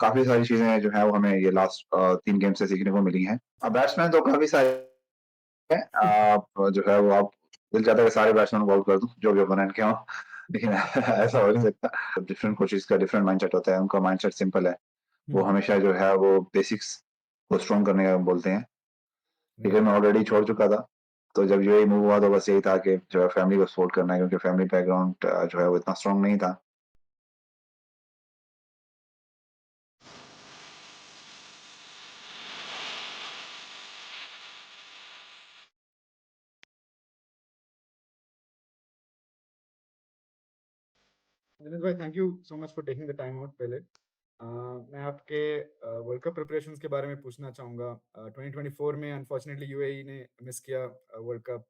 काफ़ी सारी चीज़ें जो हैं वो हमें ये लास्ट 3 गेम से सीखने को मिली हैं। बैट्समैन तो काफ़ी सारे हैं जो है वो आप दिल चाहता है कि सारे बैट्समैन को आउट कर दूँ, जो भी ओपोनेंट के हों, लेकिन ऐसा हो नहीं सकता। डिफरेंट कोचेज़ का डिफरेंट माइंडसेट होता है, उनका माइंडसेट सिंपल है। वो हुँ, हमेशा जो है वो बेसिक्स को स्ट्रॉन्ग करने का बोलते हैं। Cricket right. मैं ऑलरेडी छोड़ चुका था, तो जब यूएई मूव हुआ तो बस यही था कि जो है फैमिली को सपोर्ट करना है क्योंकि फैमिली बैकग्राउंड जो है वो इतना स्ट्रॉन्ग नहीं था। दिनेश भाई, thank you so much for taking the time out पहले। मैं आपके वर्ल्ड कप प्रिपरेशंस के बारे में पूछना चाहूँगा। 2024 में अनफॉर्चुनेटली यूएई ने मिस किया वर्ल्ड कप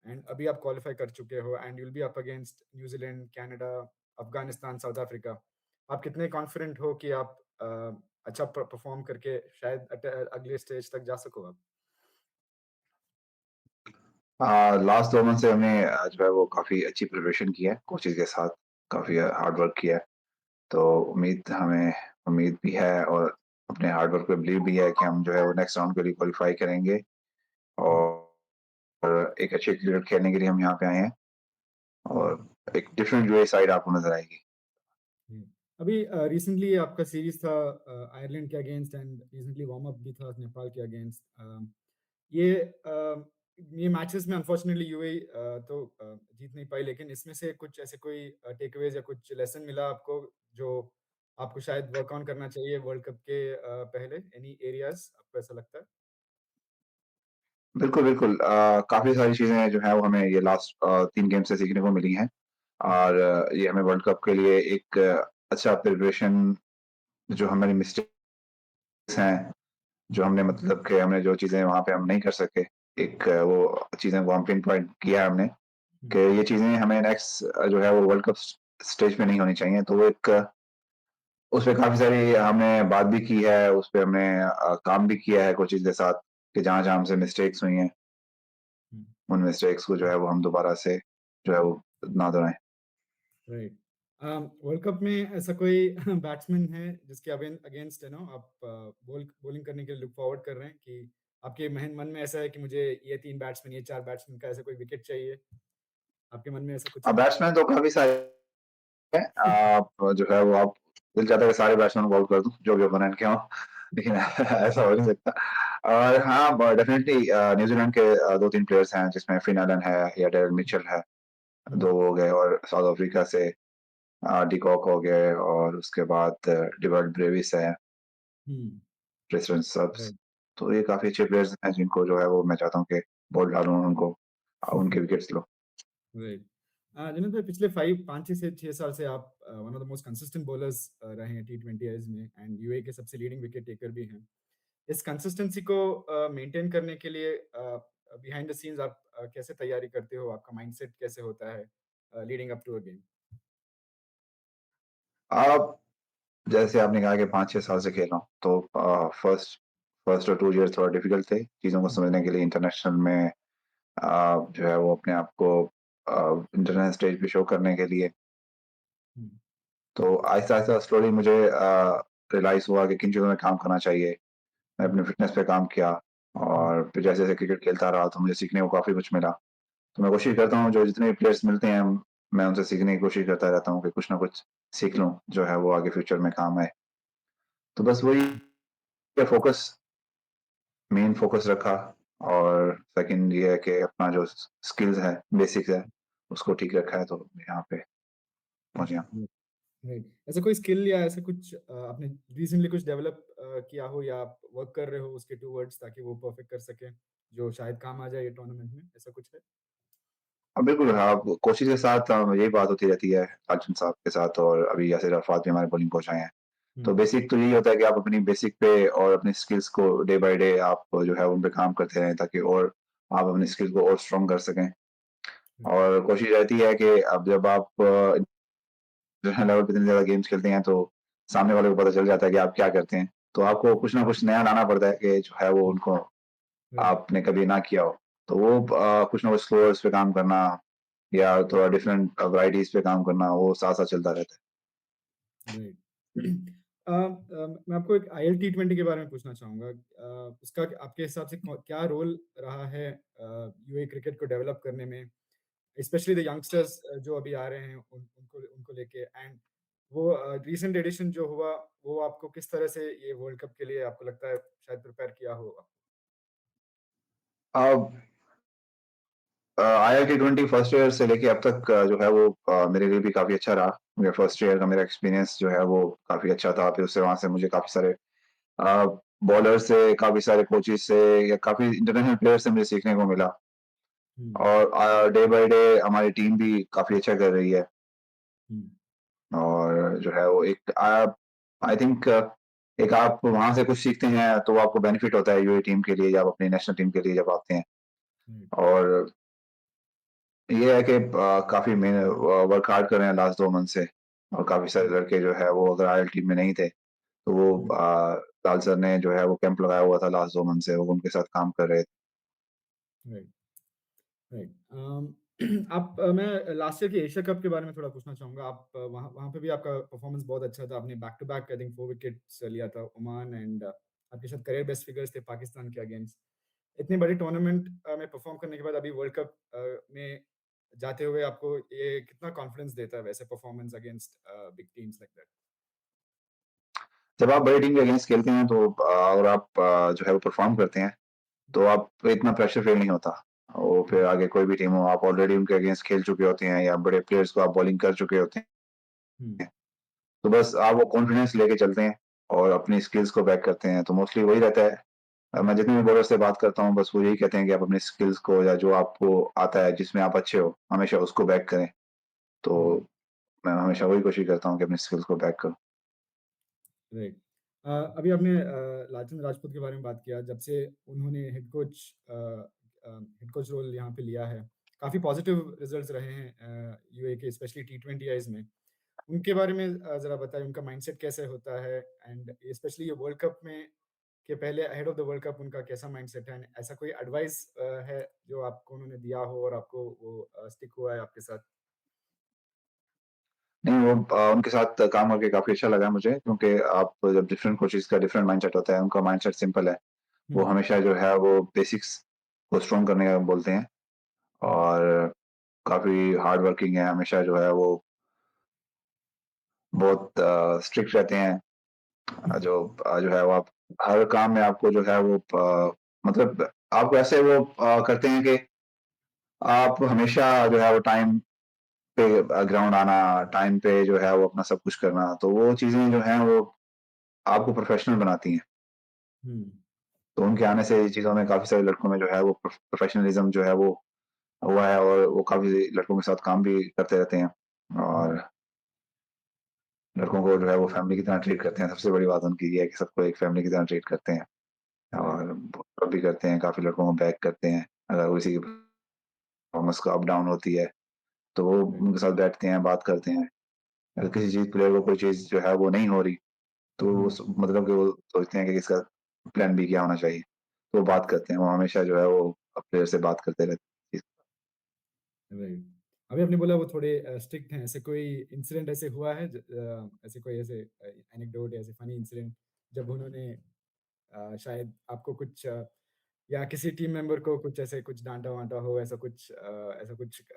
एंड अभी आप क्वालिफाई कर चुके हो and you will be up against New Zealand, Canada, Afghanistan, south Africa. आप कितने कॉन्फिडेंट हो कि आप अच्छा परफॉर्म करके शायद अगले स्टेज तक जा सको आप? लास्ट 2 मंथ से हमने जो है वो काफ़ी अच्छी प्रिपरेशन की है, कोचेज़ के साथ काफ़ी हार्ड वर्क किया है। तो हमें उम्मीद भी है और अपने हार्ड वर्क पे बिलीव भी है कि हम जो है वो नेक्स्ट राउंड के लिए क्वालीफाई करेंगे हुँ, और एक अच्छे क्रिकेट खेलने के लिए हम यहाँ पे आए हैं और एक डिफरेंट यूएई साइड आपको नज़र आएगी। हुँ। अभी रिसेंटली आपका सीरीज़ था आयरलैंड के against and recently warm up भी था नेपाल के अगेंस्ट। ये ये मैचेस में अनफॉर्चुनेटली यूएई तो जीत नहीं पाई, लेकिन इसमें से कुछ ऐसे कोई टेकअवेज़ या कुछ लेसन मिला आपको जो आपको शायद वर्क ऑन करना चाहिए वर्ल्ड कप के पहले? एनी एरियाज़ आपको ऐसा लगता है? बिल्कुल, बिल्कुल काफ़ी सारी चीज़ें जो हैं वो हमें ये लास्ट 3 गेम से सीखने को मिली हैं हुँ, और ये हमें वर्ल्ड कप के लिए एक अच्छा प्रिपरेशन जो हमारी मिस्टेक्स हैं, जो हमने मतलब कि हमने जो चीज़ें वहाँ पे हम नहीं कर सके, एक वो चीज़ें को हम पिन पॉइंट किया है हमने हुँ, कि ये चीज़ें हमें नेक्स्ट जो है वो वर्ल्ड कप स्टेज पे नहीं होनी चाहिए। तो वो एक उसपे काफ़ी सारी हमने बात भी की है, उसपे हमने काम भी किया है कोचेज़ के साथ कि जहाँ-जहाँ हमसे मिस्टेक्स हुई हैं, हुँ। उन मिस्टेक्स को जो है वो हम दोबारा से जो है वो ना दोहराएँ। राइट। वर्ल्ड कप में ऐसा कोई बैट्समैन है जिसके अगेंस्ट आप बॉलिंग करने के लिए लुक फॉरवर्ड कर रहे हैं कि आपके मन में ऐसा है कि मुझे ये 3 बैट्समैन, ये 4 बैट्समैन का ऐसा कोई विकेट चाहिए? आपके मन में ऐसा कुछ है? बैट्समैन तो काफ़ी सारे हैं जो है वो आप दिल चाहता है कि सारे बैट्समैन को आउट कर दूँ, जो भी ओपोनेंट के हों, लेकिन ऐसा हो नहीं सकता। और हाँ, ब डेफिनिटली न्यूज़ीलैंड के 2-3 प्लेयर्स हैं जिसमें फिन एलन है या डेरिल मिचेल है, हुँ, 2 हो गए और साउथ अफ्रीका से डी कॉक हो गए और उसके बाद डिवॉल्ट ब्रेविस है, हुँ, प्रेसिडेंट सब्स। राइट। तो ये काफ़ी अच्छे प्लेयर्स हैं जिनको जो है वो मैं चाहता हूँ कि बॉल डालूँ उनको उनके विकेट्स लो। राइट। जिनेश भाई, पिछले 5 से 6 साल से आप one of the most consistent bowlers रहे हैं टी20 में एंड यूएई के सबसे लीडिंग विकेट टेकर भी हैं। इस कंसिस्टेंसी को मेंटेन करने के लिए बिहाइंड द सीन्स आप कैसे तैयारी करते हो? आपका माइंडसेट कैसे होता है leading up to a game? आप जैसे आपने कहा कि 5-6 साल से खेल रहा हूँ, तो फर्स्ट फर्स्ट और 2 ईयर्स थोड़ा डिफिकल्ट थे, चीज़ों को हुँ, समझने के लिए इंटरनेशनल में जो है वो अपने आप को इंटरनेशनल स्टेज पे शो करने के लिए। हुँ, तो आहिस्ता-आहिस्ता स्लोली मुझे रियलाइज़ हुआ कि किन चीज़ों में काम करना चाहिए। मैं हुँ, अपने फ़िटनेस पे काम किया हुँ, और फिर जैसे-जैसे क्रिकेट खेलता रहा तो मुझे सीखने को काफ़ी कुछ मिला। तो मैं कोशिश करता हूँ जो जितने भी प्लेयर्स मिलते हैं, मैं उनसे सीखने की कोशिश करता रहता हूँ कि कुछ ना कुछ सीख लूँ, जो है वो आगे फ्यूचर में काम आए। तो बस वही है फ़ोकस, मेन फ़ोकस रखा और सेकंड ये है कि अपना जो स्किल्स है, बेसिक्स है, उसको ठीक रखा है तो यहाँ पे पहुँच गया। हुँ, राइट। ऐसा कोई स्किल या ऐसा कुछ आपने रिसेंटली कुछ डेवलप किया हो या आप वर्क कर रहे हो उसके टुवर्ड्स ताकि वो परफेक्ट कर सकें, जो शायद काम आ जाए ये टूर्नामेंट में, ऐसा कुछ है? बिल्कुल हाँ, कोचिज़ के साथ यही बात होती रहती है, अर्जुन साहब के साथ और अभी यासिर अराफात भी हमारे बॉलिंग कोच आए हैं। हुँ, तो बेसिक तो यही होता है कि आप अपनी बेसिक पे और अपनी स्किल्स को डे बाय डे आप जो है उन पे काम करते रहें ताकि और आप अपनी स्किल्स को और स्ट्रॉन्ग कर सकें। हुँ, और कोशिश रहती है कि अब जब आप इंटरनेशनल लेवल पे इतने ज़्यादा गेम्स खेलते हैं तो सामने वाले को पता चल जाता है कि आप क्या करते हैं। तो आपको कुछ ना कुछ नया लाना पड़ता है कि जो है वो हुँ, उनको राइट, आपने कभी ना किया हो। तो वो कुछ ना कुछ स्लोअर्स पे काम करना या थोड़ा डिफरेंट वैराइटीज़ पे काम करना वो साथ-साथ चलता रहता है। राइट। मैं आपको एक आईएल टी20 के बारे में पूछना चाहूँगा। उसका आपके हिसाब से क्या रोल रहा है यूएई क्रिकेट को डेवलप करने में? स्पेशली द यंगस्टर्स जो अभी आ रहे हैं उनको उनको लेके एंड वो रीसेंट एडिशन जो हुआ, वो आपको किस तरह से ये वर्ल्ड कप के लिए आपको लगता है शायद प्रिपेयर किया होगा? अब IIT-20 फर्स्ट ईयर से लेके अब तक जो है वो मेरे लिए भी काफ़ी अच्छा रहा। मेरा फर्स्ट ईयर का मेरा एक्सपीरियंस जो है वो काफ़ी अच्छा था। फिर उससे वहाँ से मुझे काफ़ी सारे अ, बॉलर से, काफ़ी सारे कोचेज़ से या काफ़ी इंटरनेशनल प्लेयर से मुझे सीखने को मिला हुँ, और डे बाय डे हमारी टीम भी काफ़ी अच्छा कर रही है हुँ, और जो है वो एक आई थिंक एक आप वहाँ से कुछ सीखते हैं तो आपको बेनिफिट होता है यूएई टीम के लिए या आप अपनी नेशनल टीम के लिए जब आते हैं राइट, और ये है कि काफ़ी वर्क हार्ड कर रहे हैं लास्ट 2 मंथ से और काफ़ी सारे हुँ, लड़के जो है वो अगर आईएल टीम में नहीं थे, तो वो हुँ, लाल सर ने जो है वो कैंप लगाया हुआ था लास्ट 2 मंथ से, वो उनके साथ काम कर रहे थे। Right, right. आप मैं लास्ट ईयर के एशिया कप के बारे में थोड़ा पूछना चाहूँगा। आप वहाँ वहाँ पे भी आपका परफॉर्मेंस बहुत अच्छा था। आपने back to back I think 4 wickets लिया था ओमान एंड आपके शायद करियर बेस्ट फिगर्स थे पाकिस्तान के अगेंस्ट। इतनी बड़ी टूर्नामेंट में परफॉर्म करने के बाद अभी वर्ल्ड कप में जाते हुए आपको ये कितना कॉन्फिडेंस देता है वैसे performance against big teams like that? जब आप बड़ी टीम के अगेंस्ट खेलते हैं तो और आप जो है वो परफ़ॉर्म करते हैं, तो आप पे इतना प्रेशर फ़ील नहीं होता। वो फिर हुँ, आगे कोई भी टीम हो, आप ऑलरेडी उनके अगेंस्ट खेल चुके होते हैं या बड़े प्लेयर्स को आप बॉलिंग कर चुके होते हैं। हुँ, तो बस आप वो कॉन्फिडेंस लेके चलते हैं और अपनी स्किल्स को बैक करते हैं, तो मोस्टली वही रहता है। मैं जितने भी बॉलर से बात करता हूँ, बस वो यही कहते हैं कि आप अपनी स्किल्स को या जो आपको आता है, जिसमें आप अच्छे हो, हमेशा उसको बैक करें। तो हुँ, मैं हमेशा वही कोशिश करता हूँ कि अपनी स्किल्स को बैक करूँ। राइट। अभी आपने लालचंद राजपूत के बारे में बात किया जब से उन्होंने हेड कोच रोल यहाँ पे लिया है। काफ़ी पॉजिटिव रिजल्ट्स रहे हैं यूएई के स्पेशली टी20आईज़ में। उनके बारे में ज़रा बताएँ उनका माइंडसेट कैसे होता है एंड स्पेशली ये वर्ल्ड कप में के पहले ahead of the world cup उनका कैसा माइंडसेट है? एंड ऐसा कोई एडवाइस है जो आपको उन्होंने दिया हो और आपको वो स्टिक हुआ है आपके साथ? नहीं, वो उनके साथ काम करके काफ़ी अच्छा लगा मुझे क्योंकि आप जब डिफरेंट कोचेज़ का डिफरेंट माइंडसेट होता है, उनका माइंडसेट सिंपल है। हुँ, वो हमेशा जो है वो बेसिक्स को स्ट्रॉन्ग करने का बोलते हैं हुँ, और काफ़ी हार्ड वर्किंग है, हमेशा जो है वो बहुत स्ट्रिक्ट रहते हैं। जो है वो आप हर काम में आपको जो है वो मतलब आपको ऐसे वो करते हैं कि आप हमेशा जो है वो टाइम पे ग्राउंड आना, टाइम पे जो है वो अपना सब कुछ करना, तो वो चीज़ें जो हैं वो आपको प्रोफ़ेशनल बनाती हैं। हुँ, तो उनके आने से ये चीज़ों में काफ़ी सारे लड़कों में जो है वो प्रोफ़ेशनलिज़्म जो है वो हुआ है और वो काफ़ी लड़कों के साथ काम भी करते रहते हैं हुँ, और लड़कों को जो है वो फ़ैमिली की तरह ट्रीट करते हैं। सबसे बड़ी बात उनकी ये है कि सबको एक फ़ैमिली की तरह ट्रीट करते हैं राइट, और बहुत भी करते हैं, काफ़ी लड़कों को बैक करते हैं। अगर किसी की परफ़ॉर्मेंस का अप डाउन होती है, तो वो राइट, उनके साथ बैठते हैं, बात करते हैं। अगर किसी चीज़ प्लेयर को कोई चीज़ जो है वो नहीं हो रही, तो वो हुँ, मतलब कि वो सोचते हैं कि इसका प्लान बी क्या होना चाहिए। तो वो बात करते हैं, वो हमेशा जो है वो प्लेयर से बात करते रहते हैं। राइट। अभी आपने बोला वो थोड़े स्ट्रिक्ट हैं, ऐसे कोई इंसिडेंट ऐसे हुआ है ऐसे कोई ऐसे एनेक्डोट या ऐसे फनी इंसिडेंट जब उन्होंने शायद आपको कुछ या किसी टीम मेंबर को कुछ ऐसे कुछ डाँटा-वाँटा हो, ऐसा कुछ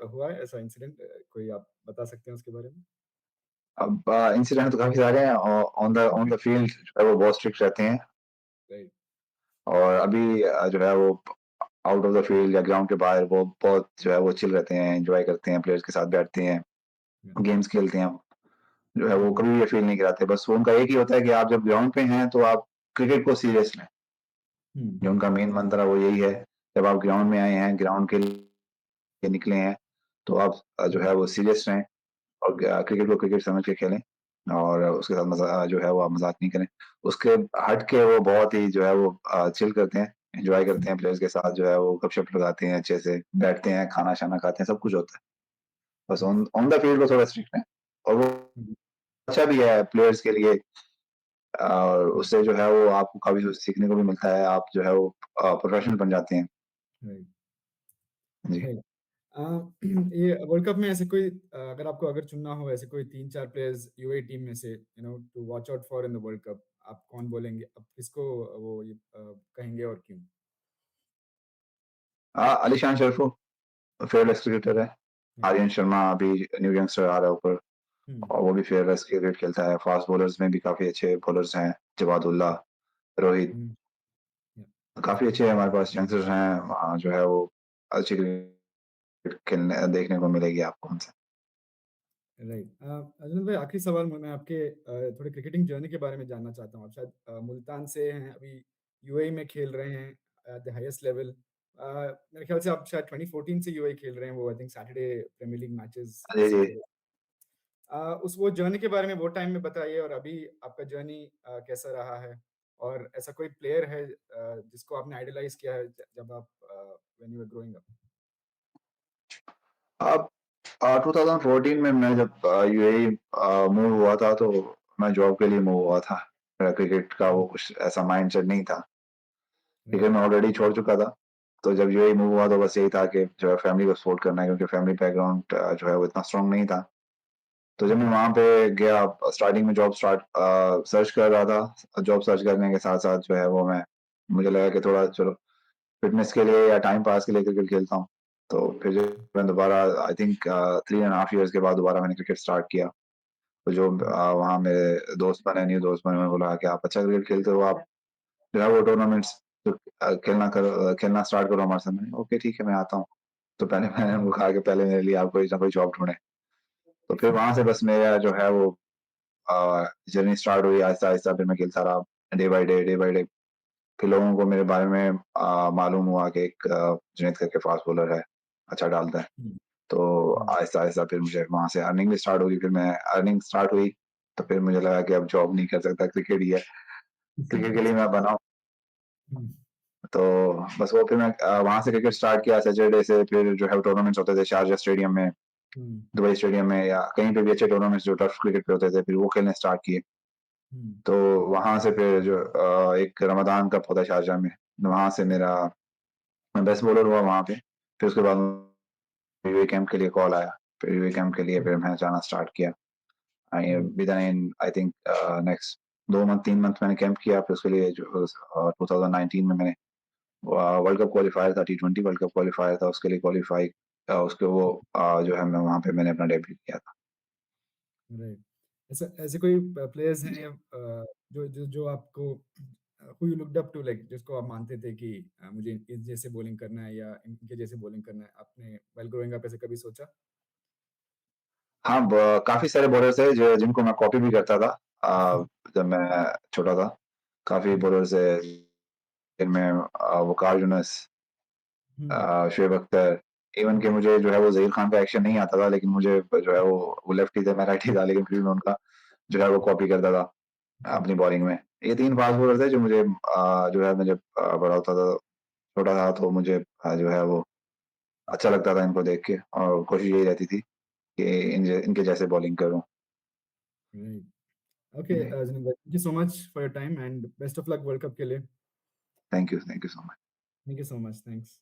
हुआ है ऐसा इंसिडेंट कोई आप बता सकते हैं उसके बारे में? अब इंसिडेंट तो काफ़ी सारे हैं ऑन द फील्ड जो है वो बहुत स्ट्रिक्ट रहते हैं राइट, और अभी जो है वो आउट ऑफ द फील्ड या ग्राउंड के बाहर वो बहुत जो है वो चिल रहते हैं, एन्जॉय करते हैं, प्लेयर्स के साथ बैठते हैं, हुँ, गेम्स खेलते हैं। जो है वो हुँ, कभी भी ये फील नहीं कराते। बस वो उनका एक ही होता है कि आप जब ग्राउंड पे हैं तो आप क्रिकेट को सीरियस लें। हुँ, जो उनका मेन मंत्र है वो यही है, जब आप ग्राउंड में आए हैं, ग्राउंड के लिए निकले हैं, तो आप जो हुँ, है वो सीरियस रहें और क्रिकेट को क्रिकेट समझ के खेलें और उसके साथ जो है वो आप मज़ाक नहीं करें। उसके हट के वो बहुत ही जो है वो चिल करते हैं, एन्जॉय करते हैं प्लेयर्स के साथ जो है वो गपशप लगाते हैं अच्छे से, बैठते हैं, खाना-शाना खाते हैं, सब कुछ होता है। बस हुँ, ऑन ऑन द फील्ड वो थोड़ा स्ट्रिक्ट हैं और वो हुँ, अच्छा भी है प्लेयर्स के लिए और हुँ, उससे जो है वो आपको काफ़ी कुछ सीखने को भी मिलता है। आप जो है वो प्रोफेशनल बन जाते हैं। राइट, जी। राइट। अ, ये वर्ल्ड कप में ऐसे कोई अगर आपको अगर चुनना हो ऐसे कोई 3-4 प्लेयर्स यूएई टीम में से to watch out for in the world cup, आप कौन बोलेंगे? आप किसको वो कहेंगे और क्यों? अलीशान शरीफो फेयरलेस क्रिकेटर है। या आर्यन शर्मा अभी न्यू यंगस्टर आ रहा है ऊपर हुँ, और वो भी फेयरलेस क्रिकेट खेलता है। फास्ट बॉलर्स में भी काफ़ी अच्छे बॉलर्स हैं, जवादुल्ला, रोहित, हुँ, या काफ़ी अच्छे हमारे पास यंगस्टर्स हैं। जो है वो अच्छी क्रिकेट खेलने देखने को मिलेगी आपको हमसे। राइट। अजनल भाई आखिरी सवाल मैं आपके थोड़े क्रिकेटिंग जर्नी के बारे में जानना चाहता हूँ। आप शायद मुल्तान से हैं, अभी यूएई में खेल रहे हैं द हाईएस्ट लेवल। मेरे ख्याल से आप शायद 2014 से यूएई खेल रहे हैं, वो I think Saturday premier league matches जी, जी। सैटरडे। उस वो जर्नी के बारे में वो टाइम में बताइए और अभी आपका जर्नी कैसा रहा है? और ऐसा कोई प्लेयर है जिसको आपने आइडलाइज़ किया है जब आप when you were growing up? अब 2014 में मैं जब यूएई मूव हुआ था तो मैं जॉब के लिए मूव हुआ था। मेरा क्रिकेट का वो हुँ, कुछ ऐसा माइंडसेट नहीं था। Cricket right. मैं ऑलरेडी छोड़ चुका था। तो जब यूएई मूव हुआ तो बस यही था कि जो है फैमिली को सपोर्ट करना है क्योंकि फैमिली बैकग्राउंड जो है वो इतना स्ट्रॉन्ग नहीं था। तो जब मैं हुँ, वहाँ पे गया स्टार्टिंग में जॉब सर्च कर रहा था। जॉब सर्च करने के साथ-साथ जो है वो मुझे लगा कि थोड़ा चलो फ़िटनेस के लिए या टाइम पास के लिए क्रिकेट खेलता हूँ। तो फिर जो मैं दोबारा I think 3 and half years के बाद दोबारा मैंने क्रिकेट स्टार्ट किया। तो जो हुँ, वहाँ मेरे दोस्त बने, न्यू दोस्त बने, उन्होंने बोला कि आप अच्छा क्रिकेट खेलते हो, आप जो है वो टूर्नामेंट्स खेलना स्टार्ट करो हमारे साथ। मैंने ओके ठीक है मैं आता हूँ। तो पहले मैंने हुँ, उनको कहा कि पहले मेरे लिए आप कोई ना कोई जॉब ढूँढें। तो फिर वहाँ से बस मेरा जो है वो जर्नी स्टार्ट हुई आहिस्ता-आहिस्ता फिर मैं खेलता रहा डे बाय डे। फिर लोगों को मेरे बारे में मालूम हुआ कि एक जुनैद करके फास्ट बॉलर है, अच्छा डालता है। हुँ, तो हुँ, आहिस्ता-आहिस्ता फिर मुझे वहाँ से अर्निंग भी स्टार्ट हुई। फिर मैं अर्निंग स्टार्ट हुई, तो फिर मुझे लगा कि अब जॉब नहीं कर सकता, क्रिकेट ही है। क्रिकेट के लिए मैं बना हूँ। हुँ, तो बस वो फिर मैं वहाँ से क्रिकेट स्टार्ट किया सैटरडे से फिर जो है टूर्नामेंट्स होते थे शारजाह स्टेडियम में, हुँ, दुबई स्टेडियम में या कहीं पे भी अच्छे टूर्नामेंट्स जो टर्फ क्रिकेट पे होते थे, फिर वो खेलने स्टार्ट किए। हुँ, तो वहाँ से फिर जो एक रमज़ान कप होता है शारजाह में, वहाँ से मेरा मैं बेस्ट बॉलर हुआ वहाँ पे। फिर उसके बाद यूए कैंप के लिए कॉल आया। फिर यूए कैंप के लिए हुँ, फिर मैंने जाना स्टार्ट किया। Alright, within I think next 2 month 3 month मैंने कैंप किया। फिर उसके लिए जो 2019 में मैंने वर्ल्ड कप क्वालीफायर था, टी20 वर्ल्ड कप क्वालीफायर था, उसके लिए क्वालीफाई उसके वो जो है मैं वहाँ पे मैंने अपना डेब्यू किया था। राइट। ऐसा ऐसे कोई प्लेयर्स जी। हैं जो जो जो आपको who you looked up to like जिसको आप मानते थे कि मुझे इस जैसे बॉलिंग करना है या इनके जैसे बॉलिंग करना है, आपने व्हाइल ग्रोइंग अप ऐसे कभी सोचा? हाँ, ब काफ़ी सारे बॉलर्स हैं जो जिनको मैं कॉपी भी करता था जब मैं छोटा था। काफ़ी हुँ, बॉलर्स हैं जिनमें वकार यूनुस, हुँ, शोएब अख्तर, इवन कि मुझे जो है वो ज़हीर खान का एक्शन नहीं आता था लेकिन मुझे जो है वो लेफ्टी थे, मैं राइटी था लेकिन फिर भी मैं उनका जो है वो कॉपी करता था हुँ, अपनी बॉलिंग में। ये 3 फास्ट बॉलर थे जो मुझे जो है मैं जब बड़ा होता था, छोटा था तो मुझे जो है वो अच्छा लगता था इनको देख के और कोशिश यही रहती थी कि इनके जैसे बॉलिंग करूँ। राइट। ओके जी, Jinendra, thank you so much for your time and best of luck world cup के लिए। Thank you so much. Thank you so much, thanks.